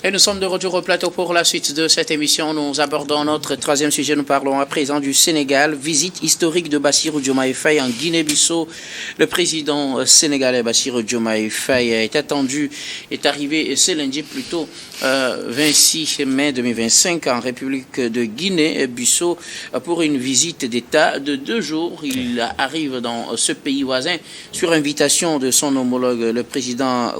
Et nous sommes de retour au plateau pour la suite de cette émission. Nous abordons notre troisième sujet. Nous parlons à présent du Sénégal. Visite historique de Bassirou Diomaye Faye en Guinée-Bissau. Le président sénégalais Bassirou Diomaye Faye est arrivé ce lundi plutôt 26 mai 2025 en République de Guinée-Bissau pour une visite d'État de 2 jours. Il arrive dans ce pays voisin sur invitation de son homologue, le président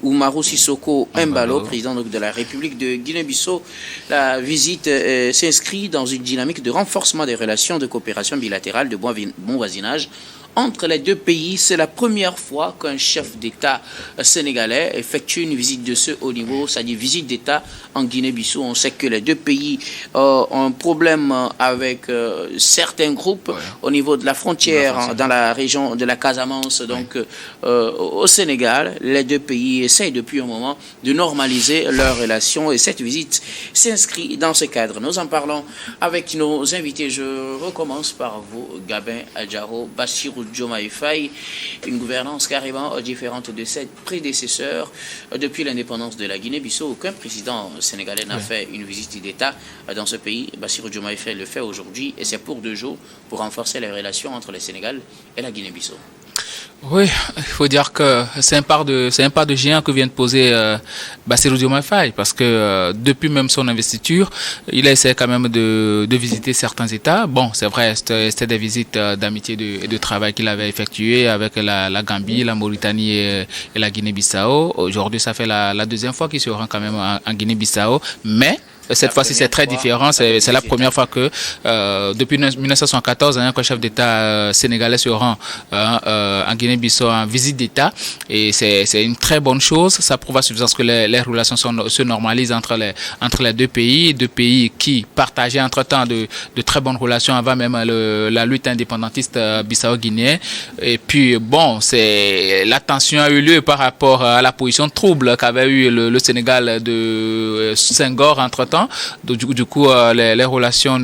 Oumarou Sissoko Embalo, président de la République de Guinée-Bissau. La visite s'inscrit dans une dynamique de renforcement des relations de coopération bilatérale, de bon voisinage entre les deux pays. C'est la première fois qu'un chef d'État sénégalais effectue une visite de ce haut niveau, c'est-à-dire visite d'État en Guinée-Bissau. On sait que les deux pays ont un problème avec certains groupes au niveau de la frontière, dans la région de la Casamance. Donc, au Sénégal, les deux pays essayent depuis un moment de normaliser leurs relations et cette visite s'inscrit dans ce cadre. Nous en parlons avec nos invités. Je recommence par vous, Gabin Adjaro, Bassirou Diomaye Faye, une gouvernance carrément différente de ses prédécesseurs. Depuis l'indépendance de la Guinée-Bissau, aucun président sénégalais n'a fait une visite d'État dans ce pays. Bassirou Diomaye Faye le fait aujourd'hui et c'est pour 2 jours pour renforcer les relations entre le Sénégal et la Guinée-Bissau. Oui, il faut dire que c'est un pas de géant que vient de poser Bassirou Diomaye Faye, parce que depuis même son investiture, il a essayé quand même de visiter certains États. Bon, c'est vrai, c'était des visites d'amitié et de travail qu'il avait effectuées avec la Gambie, la Mauritanie et la Guinée-Bissau. Aujourd'hui, ça fait la 2e fois qu'il se rend quand même en Guinée-Bissau, mais cette fois-ci, c'est très différent. C'est la première fois que, depuis 1974, qu'un chef d'État sénégalais se rend en Guinée-Bissau en visite d'État. Et c'est une très bonne chose. Ça prouve à suffisance que les relations se normalisent entre les deux pays qui partageaient entre-temps de très bonnes relations avant même la lutte indépendantiste bissau-guinéenne. Et puis, bon, la tension a eu lieu par rapport à la position trouble qu'avait eu le Sénégal de Senghor entre-temps. Du coup, les relations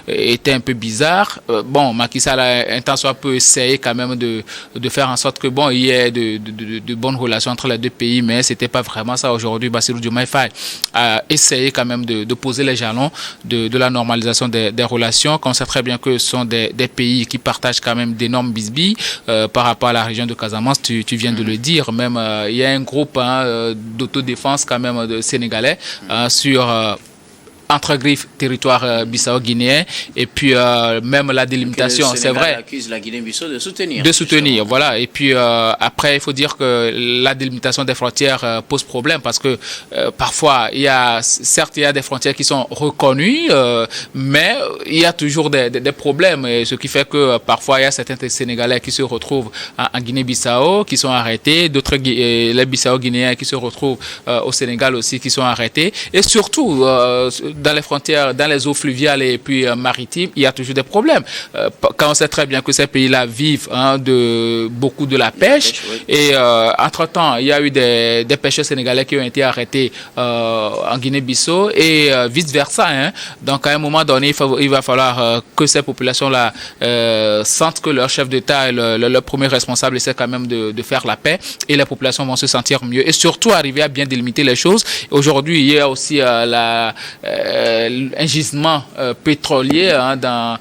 étaient un peu bizarres. Bon, Macky Sall a un temps soit peu essayé quand même de faire en sorte que bon, il y ait de bonnes relations entre les deux pays, mais c'était pas vraiment ça aujourd'hui. Bassirou Diomaye Faye a essayé quand même de poser les jalons de la normalisation des relations. On sait très bien que ce sont des pays qui partagent quand même d'énormes bisbilles par rapport à la région de Casamance. Tu viens de le dire. Même il y a un groupe d'autodéfense quand même sénégalais sur entre-griffes territoire bissau-guinéen et puis même la délimitation, c'est vrai. Accuse la Guinée-Bissau de soutenir. Voilà. Et puis après, il faut dire que la délimitation des frontières pose problème parce que parfois, certes, il y a des frontières qui sont reconnues, mais il y a toujours des problèmes. Et ce qui fait que parfois, il y a certains Sénégalais qui se retrouvent en Guinée-Bissau, qui sont arrêtés, d'autres les Bissau-Guinéens qui se retrouvent au Sénégal aussi, qui sont arrêtés. Et surtout, dans les frontières, dans les eaux fluviales et puis maritimes, il y a toujours des problèmes. Quand on sait très bien que ces pays-là vivent beaucoup de la pêche, et entre-temps, il y a eu des pêcheurs sénégalais qui ont été arrêtés en Guinée-Bissau et vice-versa. Donc, à un moment donné, il va falloir que ces populations-là sentent que leur chef d'État et leur premier responsable essaie quand même de faire la paix et les populations vont se sentir mieux et surtout arriver à bien délimiter les choses. Aujourd'hui, il y a aussi un gisement pétrolier dans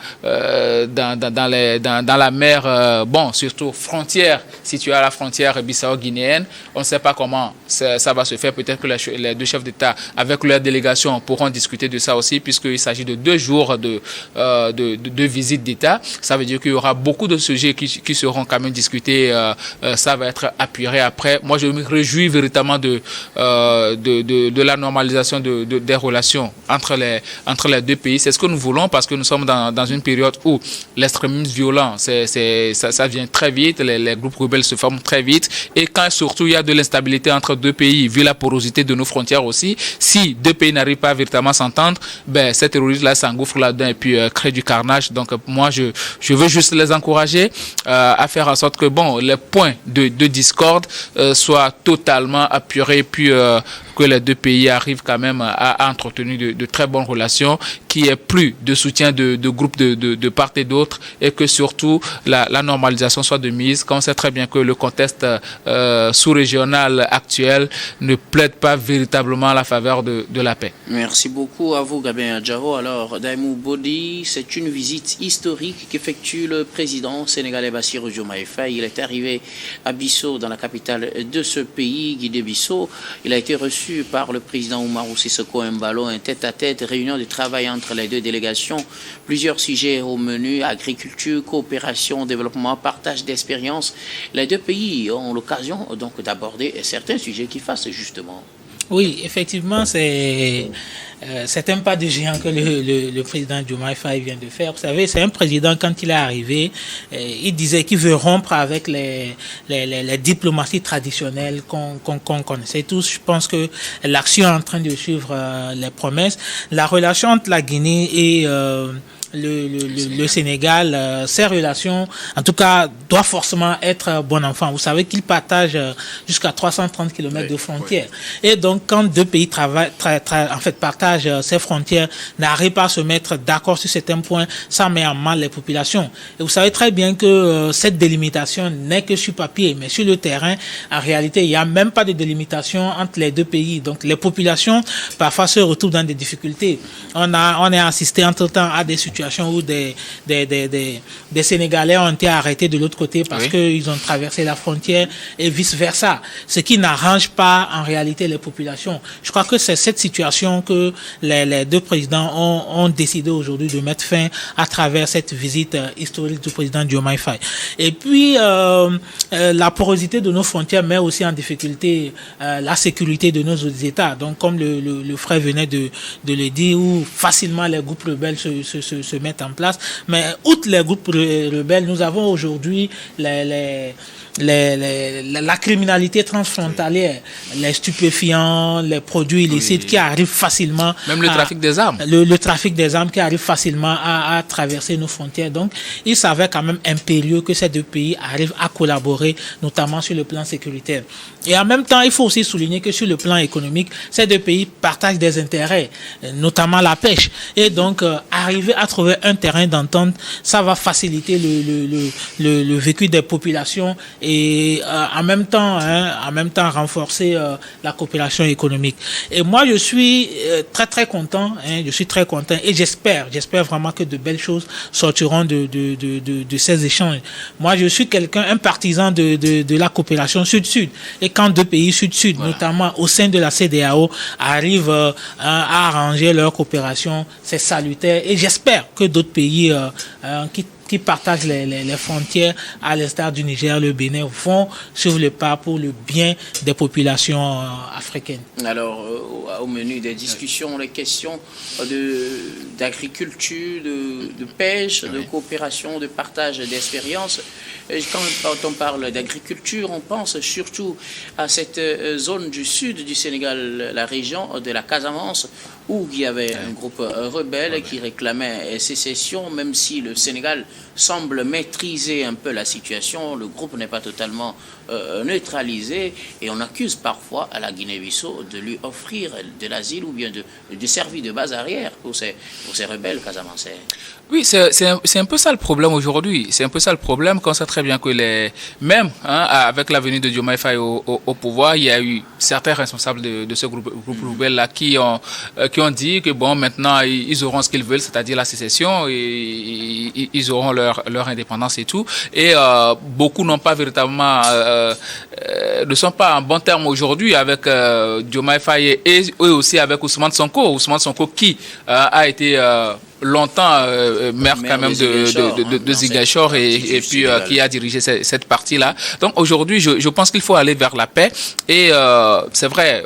la mer, surtout frontière, située à la frontière bissau-guinéenne. On ne sait pas comment ça va se faire. Peut-être que les deux chefs d'État, avec leur délégation, pourront discuter de ça aussi, puisqu'il s'agit de 2 jours de visite d'État. Ça veut dire qu'il y aura beaucoup de sujets qui seront quand même discutés. Ça va être appuyé après. Moi, je me réjouis véritablement de la normalisation des relations entre les deux pays. C'est ce que nous voulons parce que nous sommes dans une période où l'extrémisme violent, ça vient très vite, les groupes rebelles se forment très vite et quand surtout il y a de l'instabilité entre 2 pays, vu la porosité de nos frontières aussi, si 2 pays n'arrivent pas véritablement à s'entendre, ces terroristes-là s'engouffrent là-dedans et puis créent du carnage. Donc moi, je veux juste les encourager à faire en sorte que les points de discorde soient totalement apurés et puis que les 2 pays arrivent quand même à entretenir de très bonnes relations qu'il n'y ait plus de soutien de groupes de part et d'autre, et que surtout la normalisation soit de mise, quand on sait très bien que le contexte sous-régional actuel ne plaide pas véritablement à la faveur de la paix. Merci beaucoup à vous, Gabin Adjaro. Alors, Daimou Bodi, c'est une visite historique qu'effectue le président sénégalais Bassirou Diomaye Faye. Il est arrivé à Bissau, dans la capitale de ce pays, Guinée-Bissau. Il a été reçu par le président Oumarou Sissoko Embalo, un tête-à-tête, réunion de travail entre les deux délégations. Plusieurs sujets au menu: agriculture, coopération, développement, partage d'expériences. Les deux pays ont l'occasion donc d'aborder certains sujets qui fassent justement. Oui, effectivement, c'est un pas de géant que le président Diomaye Faye vient de faire. Vous savez, c'est un président, quand il est arrivé, il disait qu'il veut rompre avec les diplomaties traditionnelles qu'on connaissait tous. Je pense que l'action est en train de suivre les promesses. La relation entre la Guinée et le Sénégal, ces relations, en tout cas, doivent forcément être bon enfant. Vous savez qu'ils partagent jusqu'à 330 km de frontières. Oui. Et donc, quand deux pays partagent ces frontières, n'arrivent pas à se mettre d'accord sur certains points, ça met en mal les populations. Et vous savez très bien que cette délimitation n'est que sur papier, mais sur le terrain, en réalité, il n'y a même pas de délimitation entre les deux pays. Donc, les populations, parfois, se retrouvent dans des difficultés. On a assisté entre-temps à des situations où des Sénégalais ont été arrêtés de l'autre côté parce qu'ils ont traversé la frontière et vice-versa, ce qui n'arrange pas en réalité les populations. Je crois que c'est cette situation que les deux présidents ont décidé aujourd'hui de mettre fin à travers cette visite historique du président Diomaye Faye. Et puis, la porosité de nos frontières met aussi en difficulté la sécurité de nos autres États. Donc, comme le frère venait de le dire, où facilement les groupes rebelles se mettent en place. Mais outre les groupes rebelles, nous avons aujourd'hui la criminalité transfrontalière, les stupéfiants, les produits illicites qui arrivent facilement. Même le trafic des armes. Le trafic des armes qui arrive facilement à traverser nos frontières. Donc, il s'avère quand même impérieux que ces deux pays arrivent à collaborer, notamment sur le plan sécuritaire. Et en même temps, il faut aussi souligner que sur le plan économique, ces deux pays partagent des intérêts, notamment la pêche. Et donc, arriver à trouver un terrain d'entente, ça va faciliter le vécu des populations et en même temps renforcer la coopération économique. Et moi, je suis très très content, et j'espère vraiment que de belles choses sortiront de ces échanges. Moi, je suis un partisan de la coopération sud-sud. Et quand deux pays sud-sud, notamment au sein de la CEDEAO, arrivent à arranger leur coopération, c'est salutaire. Et j'espère que d'autres pays qui partagent les frontières, à l'instar du Niger, le Bénin, vont suivre le pas pour le bien des populations africaines. Alors, au menu des discussions, les questions d'agriculture, de pêche, de coopération, de partage d'expériences. Quand on parle d'agriculture, on pense surtout à cette zone du sud du Sénégal, la région de la Casamance, où il y avait un groupe rebelle qui réclamait sécession, même si le Sénégal semble maîtriser un peu la situation, le groupe n'est pas totalement neutralisé, et on accuse parfois à la Guinée-Bissau de lui offrir de l'asile ou bien de servir de base arrière pour ces rebelles casamançais. Oui, c'est un peu ça le problème aujourd'hui. C'est un peu ça le problème, qu'on sait très bien que même avec la venue de Diomaye Faye au pouvoir, il y a eu certains responsables de ce groupe rebelle-là qui ont dit que bon, maintenant ils auront ce qu'ils veulent, c'est-à-dire la sécession, et ils auront leur indépendance et tout. Et beaucoup n'ont pas véritablement, ne sont pas en bon terme aujourd'hui avec Diomaye Faye et aussi avec Ousmane Sonko. Ousmane Sonko qui a été longtemps maire quand même de Ziguinchor et puis qui a dirigé cette partie-là. Donc aujourd'hui, je pense qu'il faut aller vers la paix. Et c'est vrai,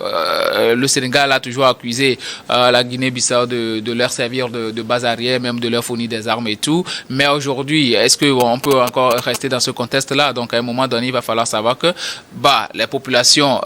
le Sénégal a toujours accusé la Guinée-Bissau de leur servir de base arrière, même de leur fournir des armes et tout. Mais aujourd'hui, est-ce qu'on peut encore rester dans ce contexte-là? Donc à un moment donné, il va falloir savoir que les populations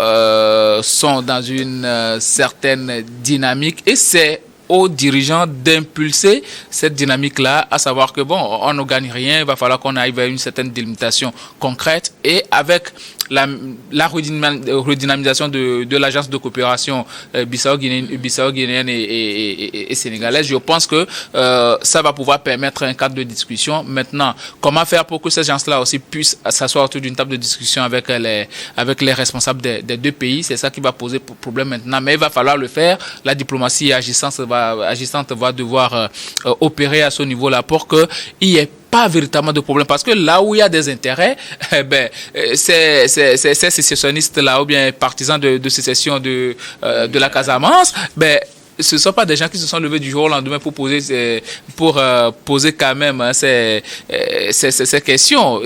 sont dans une certaine dynamique, et c'est aux dirigeants d'impulser cette dynamique-là, à savoir que bon, on ne gagne rien, il va falloir qu'on aille vers une certaine délimitation concrète, et avec redynamisation de l'agence de coopération bissau-guinéenne et sénégalaise. Je pense que ça va pouvoir permettre un cadre de discussion. Maintenant, comment faire pour que ces gens-là aussi puissent s'asseoir autour d'une table de discussion avec les responsables des deux pays? C'est ça qui va poser problème maintenant. Mais il va falloir le faire. La diplomatie agissante va devoir opérer à ce niveau-là pour qu'il y ait pas véritablement de problème, parce que là où il y a des intérêts, ces sécessionnistes-là ou bien partisans de sécession de la Casamance, ce ne sont pas des gens qui se sont levés du jour au lendemain pour poser quand même ces questions.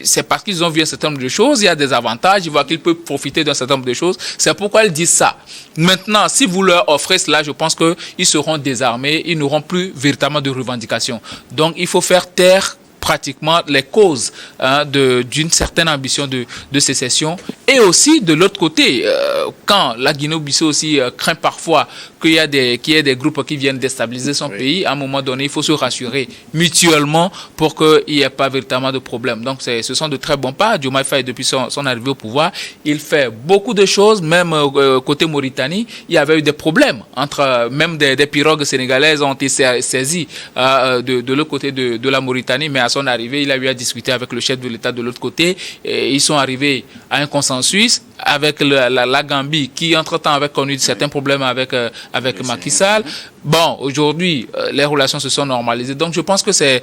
C'est parce qu'ils ont vu un certain nombre de choses, il y a des avantages, ils voient qu'ils peuvent profiter d'un certain nombre de choses. C'est pourquoi ils disent ça. Maintenant, si vous leur offrez cela, je pense qu'ils seront désarmés, ils n'auront plus véritablement de revendications. Donc, il faut faire taire pratiquement les causes d'une certaine ambition de sécession. Et aussi, de l'autre côté, quand la Guinée-Bissau aussi craint parfois qu'il y ait des groupes qui viennent déstabiliser son pays, à un moment donné, il faut se rassurer mutuellement pour qu'il n'y ait pas véritablement de problème. Donc, ce sont de très bons pas. Diomaye Faye, depuis son arrivée au pouvoir, il fait beaucoup de choses. Même côté Mauritanie, il y avait eu des problèmes. Même des pirogues sénégalaises ont été saisies de l'autre côté de la Mauritanie, mais à son arrivée, il a eu à discuter avec le chef de l'État de l'autre côté. Et ils sont arrivés à un consensus avec la Gambie, qui entre-temps avait connu certains problèmes avec Macky Sall. Bon, aujourd'hui, les relations se sont normalisées. Donc, je pense que c'est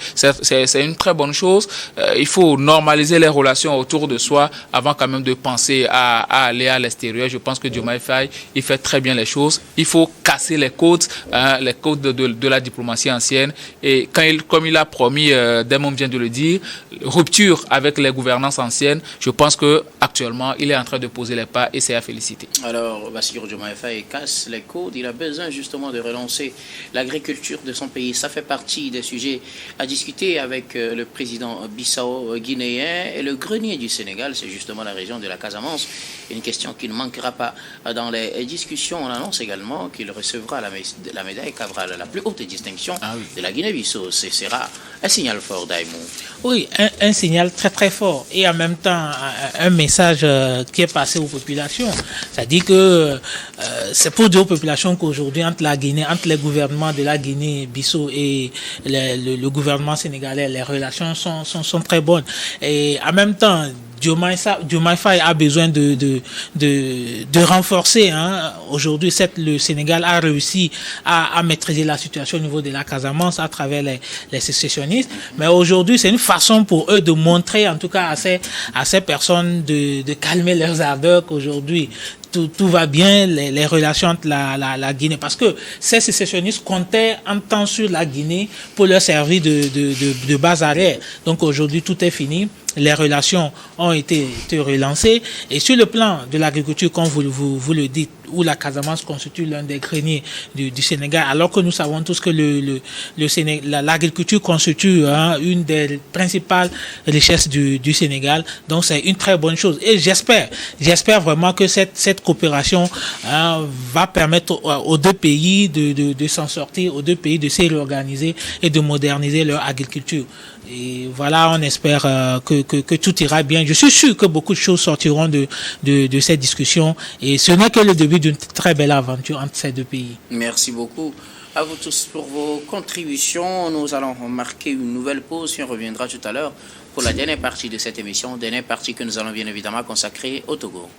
une très bonne chose. Il faut normaliser les relations autour de soi avant quand même de penser à aller à l'extérieur. Je pense que Diomaye Faye, il fait très bien les choses. Il faut casser les codes de la diplomatie ancienne. Et comme il a promis, Demon vient de le dire, rupture avec les gouvernances anciennes, je pense que actuellement, il est en train de poser les pas et c'est à féliciter. Alors, Bassirou Diomaye Faye casse les codes. Il a besoin justement de relancer l'agriculture de son pays. Ça fait partie des sujets à discuter avec le président bissau-guinéen. Et le grenier du Sénégal, c'est justement la région de la Casamance. Une question qui ne manquera pas dans les discussions. On annonce également qu'il recevra la médaille Cabral, la plus haute distinction de la Guinée-Bissau. Ce sera un signal fort, Daïmou. Oui, un signal très très fort et en même temps un message qui est passé aux populations. C'est-à-dire que c'est pour dire aux populations qu'aujourd'hui, entre les gouvernements de la Guinée-Bissau et le gouvernement sénégalais, les relations sont très bonnes. Et en même temps, Diomaye Faye a besoin de renforcer. Aujourd'hui, le Sénégal a réussi à maîtriser la situation au niveau de la Casamance à travers les sécessionnistes. Mais aujourd'hui, c'est une façon pour eux de montrer, en tout cas à ces personnes, de calmer leurs ardeurs qu'aujourd'hui, tout va bien, les relations entre la Guinée. Parce que ces sécessionnistes comptaient un temps sur la Guinée pour leur servir de base arrière. Donc aujourd'hui, tout est fini. Les relations ont été relancées. Et sur le plan de l'agriculture, comme vous le dites, où la Casamance constitue l'un des greniers du Sénégal, alors que nous savons tous que l'agriculture constitue une des principales richesses du Sénégal. Donc c'est une très bonne chose. Et j'espère vraiment que cette coopération va permettre aux deux pays de s'en sortir, aux deux pays de se réorganiser et de moderniser leur agriculture. Et voilà, on espère que tout ira bien. Je suis sûr que beaucoup de choses sortiront de cette discussion. Et ce n'est que le début d'une très belle aventure entre ces deux pays. Merci beaucoup à vous tous pour vos contributions. Nous allons marquer une nouvelle pause et on reviendra tout à l'heure pour la dernière partie de cette émission. Dernière partie que nous allons bien évidemment consacrer au Togo.